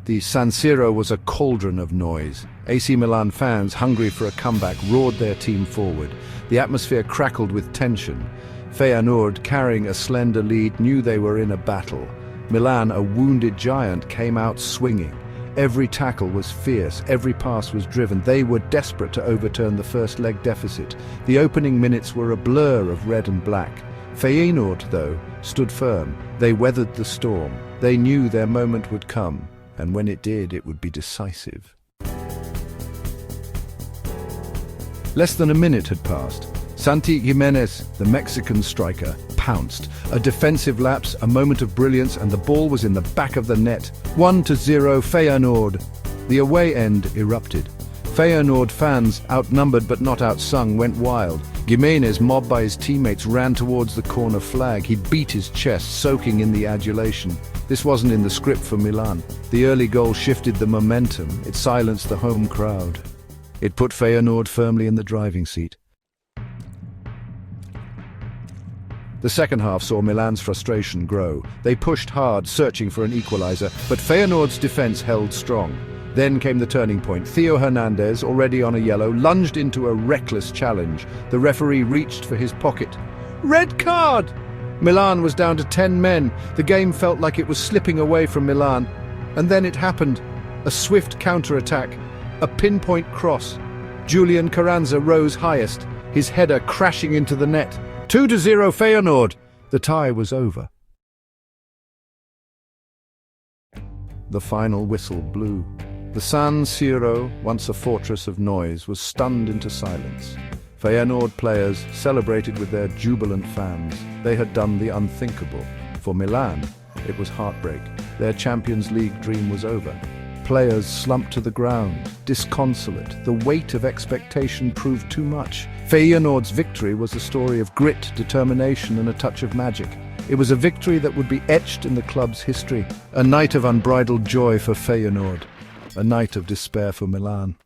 The San Siro was a cauldron of noise. AC Milan fans, hungry for a comeback, roared their team forward. The atmosphere crackled with tension. Feyenoord, carrying a slender lead, knew they were in a battle. Milan, a wounded giant, came out swinging. Every tackle was fierce, every pass was driven. They were desperate to overturn the first leg deficit. The opening minutes were a blur of red and black. Feyenoord, though, stood firm. They weathered the storm. They knew their moment would come, and when it did, it would be decisive. Less than a minute had passed. Santiago Gimenez, the Mexican striker, pounced. A defensive lapse, a moment of brilliance, and the ball was in the back of the net. 1-0 Feyenoord. The away end erupted. Feyenoord fans, outnumbered but not outsung, went wild. Gimenez, mobbed by his teammates, ran towards the corner flag. He beat his chest, soaking in the adulation. This wasn't in the script for Milan. The early goal shifted the momentum. It silenced the home crowd. It put Feyenoord firmly in the driving seat. The second half saw Milan's frustration grow. They pushed hard, searching for an equalizer, but Feyenoord's defense held strong. Then came the turning point. Theo Hernández, already on a yellow, lunged into a reckless challenge. The referee reached for his pocket. Red card! Milan was down to 10 men. The game felt like it was slipping away from Milan. And then it happened. A swift counter-attack. A pinpoint cross. Julián Carranza rose highest, his header crashing into the net. 2-0 Feyenoord. The tie was over. The final whistle blew. The San Siro, once a fortress of noise, was stunned into silence. Feyenoord players celebrated with their jubilant fans. They had done the unthinkable. For Milan, it was heartbreak. Their Champions League dream was over. Players slumped to the ground, disconsolate. The weight of expectation proved too much. Feyenoord's victory was a story of grit, determination, and a touch of magic. It was a victory that would be etched in the club's history. A night of unbridled joy for Feyenoord. A night of despair for Milan.